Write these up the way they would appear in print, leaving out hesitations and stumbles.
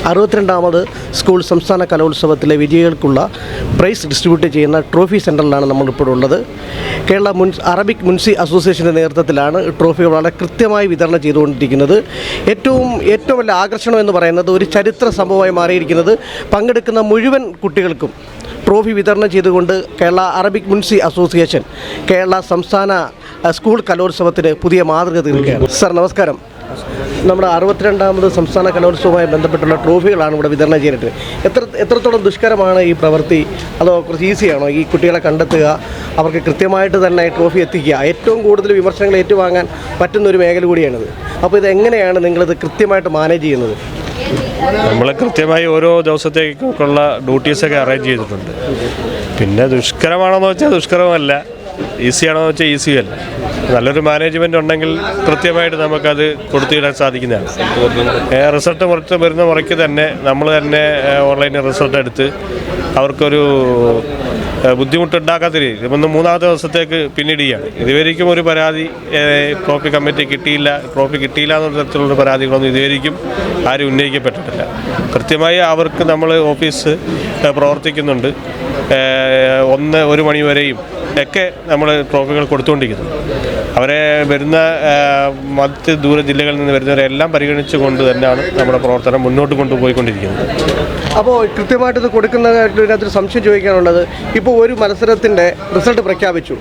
62ാമത് school സംസ്ഥാന കലോത്സവത്തിലെ വിജയികൾക്കുള്ള price distribute ചെയ്യുന്ന trophy സെൻറ്ററിലാണ് നമ്മളിപ്പോൾ ഉള്ളത്. കേരള അറബിക് മുൻസി അസോസിയേഷൻ്റെ നേതൃത്വത്തിലാണ് ട്രോഫികൾ വളരെ കൃത്യമായി വിതരണം ചെയ്തുകൊണ്ടിരിക്കുന്നത്. ഏറ്റവും വലിയ ആകർഷണം എന്ന് പറയുന്നത് ഒരു ചരിത്ര സംഭവമായി മാറിയിരിക്കുന്നത് പങ്കെടുക്കുന്ന മുഴുവൻ കുട്ടികൾക്കും ട്രോഫി വിതരണം ചെയ്തുകൊണ്ട് കേരള അറബിക് മുൻസി അസോസിയേഷൻ കേരള സംസ്ഥാന സ്കൂൾ കലോത്സവത്തിന് പുതിയ മാതൃക തീർക്കുകയാണ്. സർ നമസ്കാരം. നമ്മുടെ 62ാമത് സംസ്ഥാന കലോത്സവവുമായി ബന്ധപ്പെട്ടുള്ള ട്രോഫികളാണ് ഇവിടെ വിതരണം ചെയ്തിട്ട്. എത്രത്തോളം ദുഷ്കരമാണ് ഈ പ്രവൃത്തി? അതോ കുറച്ച് ഈസിയാണോ ഈ കുട്ടികളെ കണ്ടെത്തുക, അവർക്ക് കൃത്യമായിട്ട് തന്നെ ട്രോഫി എത്തിക്കുക? ഏറ്റവും കൂടുതൽ വിമർശനങ്ങൾ ഏറ്റുവാങ്ങാൻ പറ്റുന്നൊരു മേഖല കൂടിയാണിത്. അപ്പോൾ ഇതെങ്ങനെയാണ് നിങ്ങളിത് കൃത്യമായിട്ട് മാനേജ് ചെയ്യുന്നത്? നമ്മൾ കൃത്യമായി ഓരോ ദിവസത്തേക്കുള്ള ഡ്യൂട്ടീസൊക്കെ അറേഞ്ച് ചെയ്തിട്ടുണ്ട്. പിന്നെ ദുഷ്കരമാണെന്ന് വെച്ചാൽ ദുഷ്കരമല്ല, ഈസിയാണോ എന്ന് വെച്ചാൽ ഈസിയല്ല. നല്ലൊരു മാനേജ്മെൻറ്റ് ഉണ്ടെങ്കിൽ കൃത്യമായിട്ട് നമുക്കത് കൊടുത്തിടാൻ സാധിക്കുന്നതാണ്. റിസൾട്ട് വരുന്ന മുറയ്ക്ക് തന്നെ നമ്മൾ തന്നെ ഓൺലൈനിൽ റിസൾട്ട് എടുത്ത് അവർക്കൊരു ബുദ്ധിമുട്ടുണ്ടാക്കാത്ത രീതിയിൽ ഇപ്പം 3-ാമത്തെ ദിവസത്തേക്ക് പിന്നിടുകയാണ്. ഇതുവരെയും ഒരു പരാതി ട്രോഫി കിട്ടിയില്ല എന്ന തരത്തിലുള്ള പരാതികളൊന്നും ഇതുവരെയും ആരും ഉന്നയിക്കപ്പെട്ടിട്ടില്ല. കൃത്യമായി അവർക്ക് നമ്മൾ ഓഫീസ് പ്രവർത്തിക്കുന്നുണ്ട്. 1 മണി വരെയും ഒക്കെ നമ്മൾ ട്രോഫികൾ കൊടുത്തുകൊണ്ടിരിക്കുന്നു. അവരെ വരുന്ന മറ്റ് ദൂര ജില്ലകളിൽ നിന്ന് വരുന്നവരെല്ലാം പരിഗണിച്ചുകൊണ്ട് തന്നെയാണ് നമ്മുടെ പ്രവർത്തനം മുന്നോട്ട് കൊണ്ടുപോയിക്കൊണ്ടിരിക്കുന്നത്. അപ്പോൾ കൃത്യമായിട്ട് ഇത് കൊടുക്കുന്നതിനകത്തൊരു സംശയം ചോദിക്കാനുള്ളത്, ഇപ്പോൾ ഒരു മത്സരത്തിൻ്റെ റിസൾട്ട് പ്രഖ്യാപിച്ചു,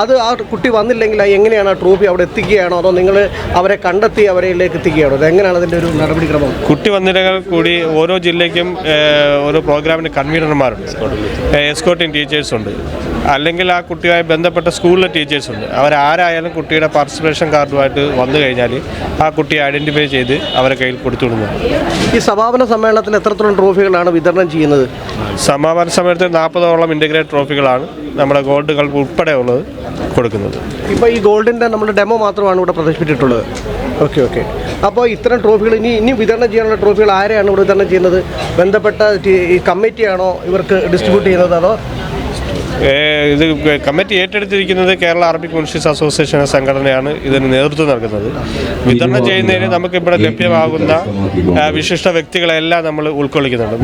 അത് ആ കുട്ടി വന്നില്ലെങ്കിൽ എങ്ങനെയാണ് ആ ട്രോഫി അവിടെ എത്തിക്കുകയാണോ അതോ നിങ്ങൾ അവരെ കണ്ടെത്തി അവരിലേക്ക് എത്തിക്കുകയാണോ? അതെങ്ങനെയാണ് അതിൻ്റെ ഒരു നടപടിക്രമം? കുട്ടി വന്നില്ലെങ്കിൽ കൂടി ഓരോ ജില്ലയ്ക്കും ഓരോ പ്രോഗ്രാമിന് കൺവീനർമാരുണ്ട്, എസ്കോർട്ടിംഗ് ടീച്ചേഴ്സുണ്ട്, അല്ലെങ്കിൽ ആ കുട്ടിയുമായി ബന്ധപ്പെട്ട സ്കൂളിലെ ടീച്ചേഴ്സുണ്ട്. അവരാരായാലും കുട്ടിയുടെ പാർട്ടിസിപ്പേഷൻ കാർഡുമായിട്ട് വന്നു കഴിഞ്ഞാൽ ആ കുട്ടിയെ ഐഡൻറ്റിഫൈ ചെയ്ത് അവരെ കയ്യിൽ കൊടുത്തുവിടുന്നതാണ്. ഈ സമാപന സമ്മേളനത്തിൽ എത്രത്തോളം ട്രോഫികളാണ് വിതരണം ചെയ്യുന്നത്? സമാപന സമ്മേളനത്തിൽ 40ഓളം ഇൻ്റഗ്രേറ്റ് ട്രോഫികളാണ് നമ്മുടെ ഗോൾഡുകൾ ഉൾപ്പെടെ ഉള്ളത് കൊടുക്കുന്നത്. ഇപ്പോൾ ഈ ഗോൾഡിൻ്റെ നമ്മുടെ ഡെമോ മാത്രമാണ് ഇവിടെ പ്രദർശിപ്പിച്ചിട്ടുള്ളത്. ഓക്കെ. അപ്പോൾ ഇത്തരം ട്രോഫികൾ ഇനി വിതരണം ചെയ്യാനുള്ള ട്രോഫികൾ ആരെയാണ് ഇവിടെ വിതരണം ചെയ്യുന്നത്? ബന്ധപ്പെട്ട ഈ കമ്മിറ്റിയാണോ ഇവർക്ക് ഡിസ്ട്രിബ്യൂട്ട് ചെയ്യുന്നത്? അതോ ഇത് കമ്മിറ്റി ഏറ്റെടുത്തിരിക്കുന്നത് കേരള അറബിക് മുൻസി അസോസിയേഷൻ സംഘടനയാണ് ഇതിന് നേതൃത്വം നൽകുന്നത്. വിതരണം ചെയ്യുന്നതിന് നമുക്കിവിടെ ലഭ്യമാകുന്ന വിശിഷ്ട വ്യക്തികളെല്ലാം നമ്മൾ ഉൾക്കൊള്ളിക്കുന്നുണ്ട്.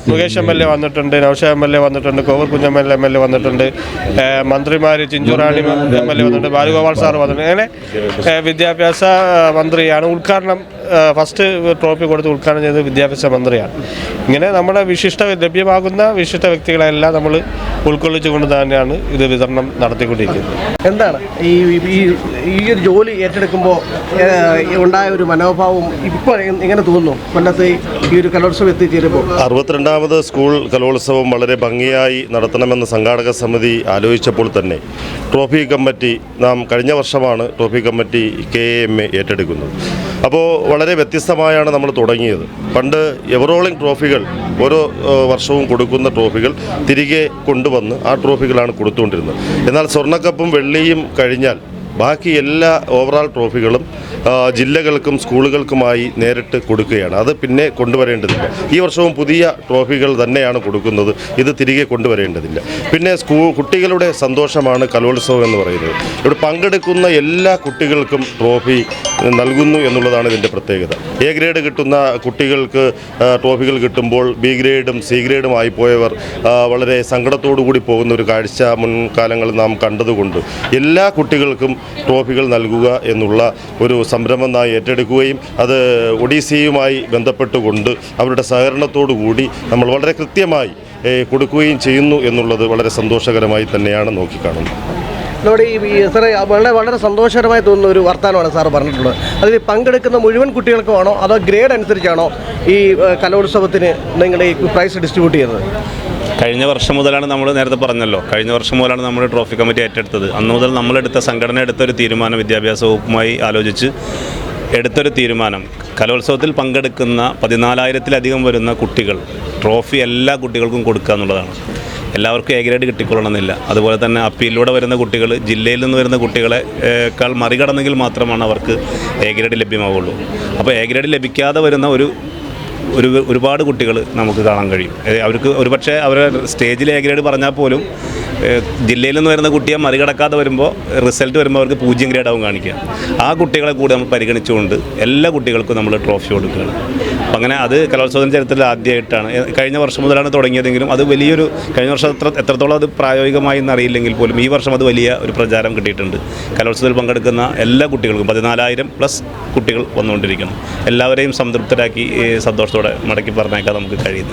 മുകേഷ് MLA വന്നിട്ടുണ്ട്, നൗഷാദ് MLA വന്നിട്ടുണ്ട്, കോവൂർ കുഞ്ഞമ്മൽ MLA വന്നിട്ടുണ്ട്, മന്ത്രിമാർ ചിഞ്ചുറാണി MLA വന്നിട്ടുണ്ട്, ബാലുഗോപാൽ സാർ വന്നിട്ടുണ്ട്. അങ്ങനെ വിദ്യാഭ്യാസ മന്ത്രിയാണ് ഉദ്ഘാടനം, ഫസ്റ്റ് ട്രോഫി കൊടുത്ത് ഉദ്ഘാടനം ചെയ്തത് വിദ്യാഭ്യാസ മന്ത്രിയാണ്. ഇങ്ങനെ നമ്മുടെ ലഭ്യമാകുന്ന വിശിഷ്ട വ്യക്തികളെല്ലാം നമ്മൾ ഉൾക്കൊള്ളിച്ചുകൊണ്ട് തന്നെയാണ് ഇത് വിതരണം നടത്തിക്കൊണ്ടിരിക്കുന്നത്. എന്താണ് ഈ ഒരു ജോലി ഏറ്റെടുക്കുമ്പോൾ ഉണ്ടായ ഒരു മനോഭാവം ഇപ്പോൾ എങ്ങനെ തോന്നുന്നു? കൊല്ലത്ത് ഈ ഒരു കലോത്സവം എത്തിച്ചേരുമ്പോൾ 62ാമത് സ്കൂൾ കലോത്സവം വളരെ ഭംഗിയായി നടത്തണമെന്ന് സംഘാടക സമിതി ആലോചിച്ചപ്പോൾ തന്നെ ട്രോഫി കമ്മിറ്റി കഴിഞ്ഞ വർഷമാണ് ട്രോഫി കമ്മിറ്റി KAMA ഏറ്റെടുക്കുന്നത്. അപ്പോൾ വളരെ വ്യത്യസ്തമായാണ് നമ്മൾ തുടങ്ങിയത്. പണ്ട് എവറോളിംഗ് ട്രോഫികൾ ഓരോ വർഷവും കൊടുക്കുന്ന ട്രോഫികൾ തിരികെ കൊണ്ടുവന്ന് ആ ട്രോഫികളാണ് കൊടുത്തുകൊണ്ടിരുന്നത്. എന്നാൽ സ്വർണ്ണക്കപ്പും വെള്ളിയും കഴിഞ്ഞാൽ ബാക്കി എല്ലാ ഓവറാൾ ട്രോഫികളും ജില്ലകൾക്കും സ്കൂളുകൾക്കുമായി നേരിട്ട് കൊടുക്കുകയാണ്. അത് പിന്നെ കൊണ്ടുവരേണ്ടതില്ല. ഈ വർഷവും പുതിയ ട്രോഫികൾ തന്നെയാണ് കൊടുക്കുന്നത്. ഇത് തിരികെ കൊണ്ടുവരേണ്ടതില്ല. പിന്നെ കുട്ടികളുടെ സന്തോഷമാണ് കലോത്സവം എന്ന് പറയുന്നത്. ഇവിടെ പങ്കെടുക്കുന്ന എല്ലാ കുട്ടികൾക്കും ട്രോഫി നൽകുന്നു എന്നുള്ളതാണ് ഇതിൻ്റെ പ്രത്യേകത. A ഗ്രേഡ് കിട്ടുന്ന കുട്ടികൾക്ക് ട്രോഫികൾ കിട്ടുമ്പോൾ B ഗ്രേഡും C ഗ്രേഡും ആയിപ്പോയവർ വളരെ സങ്കടത്തോടു കൂടി പോകുന്ന ഒരു കാഴ്ച മുൻകാലങ്ങളിൽ നാം കണ്ടതുകൊണ്ട് എല്ലാ കുട്ടികൾക്കും ട്രോഫികൾ നൽകുക എന്നുള്ള ഒരു സംരംഭം ഏറ്റെടുക്കുകയും അത് ഒഡീസിയുമായി ബന്ധപ്പെട്ടുകൊണ്ട് അവരുടെ സഹകരണത്തോടു കൂടി നമ്മൾ വളരെ കൃത്യമായി കൊടുക്കുകയും ചെയ്യുന്നു എന്നുള്ളത് വളരെ സന്തോഷകരമായി തന്നെയാണ് നോക്കിക്കാണുന്നത്. നമ്മുടെ വളരെ സന്തോഷകരമായി തോന്നുന്ന ഒരു വർത്തമാനമാണ് സാർ പറഞ്ഞിട്ടുള്ളത്. അതിൽ പങ്കെടുക്കുന്ന മുഴുവൻ കുട്ടികൾക്കുമാണോ അതോ ഗ്രേഡ് അനുസരിച്ചാണോ ഈ കലോത്സവത്തിന് നിങ്ങൾ ഈ പ്രൈസ് ഡിസ്ട്രിബ്യൂട്ട് ചെയ്യുന്നത്? കഴിഞ്ഞ വർഷം മുതലാണ്, നമ്മൾ നേരത്തെ പറഞ്ഞല്ലോ, കഴിഞ്ഞ വർഷം മുതലാണ് നമ്മൾ ട്രോഫി കമ്മിറ്റി ഏറ്റെടുത്തത്. അന്ന് മുതൽ സംഘടന എടുത്തൊരു തീരുമാനം, വിദ്യാഭ്യാസ വകുപ്പുമായി ആലോചിച്ച് എടുത്തൊരു തീരുമാനം, കലോത്സവത്തിൽ പങ്കെടുക്കുന്ന 14,000-ലധികം വരുന്ന കുട്ടികൾ ട്രോഫി എല്ലാ കുട്ടികൾക്കും കൊടുക്കുക എന്നുള്ളതാണ്. എല്ലാവർക്കും A ഗ്രേഡ് കിട്ടിക്കൊള്ളണമെന്നില്ല. അതുപോലെ തന്നെ അപ്പീലിലൂടെ വരുന്ന കുട്ടികൾ ജില്ലയിൽ നിന്ന് വരുന്ന കുട്ടികളെക്കാൾ മറികടന്നെങ്കിൽ മാത്രമാണ് അവർക്ക് A ഗ്രേഡ് ലഭ്യമാവുള്ളൂ. അപ്പോൾ A ഗ്രേഡ് ലഭിക്കാതെ വരുന്ന ഒരുപാട് കുട്ടികൾ നമുക്ക് കാണാൻ കഴിയും. അവർക്ക് ഒരുപക്ഷെ അവരെ സ്റ്റേജിൽ A ഗ്രേഡ് പറഞ്ഞാൽ പോലും ജില്ലയിൽ നിന്ന് വരുന്ന കുട്ടിയെ മറികടക്കാതെ വരുമ്പോൾ റിസൾട്ട് വരുമ്പോൾ അവർക്ക് 0 ഗ്രേഡാവും കാണിക്കുക. ആ കുട്ടികളെ കൂടി നമ്മൾ പരിഗണിച്ചുകൊണ്ട് എല്ലാ കുട്ടികൾക്കും നമ്മൾ ട്രോഫി കൊടുക്കുകയാണ്. അപ്പം അങ്ങനെ അത് കലോത്സവത്തിൻ്റെ ചരിത്രത്തിൽ ആദ്യമായിട്ടാണ്. കഴിഞ്ഞ വർഷം മുതലാണ് തുടങ്ങിയതെങ്കിലും അത് വലിയൊരു കഴിഞ്ഞ വർഷം എത്രത്തോളം അത് പ്രായോഗികമായി എന്നറിയില്ലെങ്കിൽ പോലും ഈ വർഷം അത് വലിയ ഒരു പ്രചാരം കിട്ടിയിട്ടുണ്ട്. കലോത്സവത്തിൽ പങ്കെടുക്കുന്ന എല്ലാ കുട്ടികൾക്കും 14,000+ കുട്ടികൾ വന്നുകൊണ്ടിരിക്കണം. എല്ലാവരെയും സംതൃപ്തരാക്കി സന്തോഷത്തോടെ മടക്കി പറഞ്ഞേക്കാൻ നമുക്ക് കഴിയുന്നു.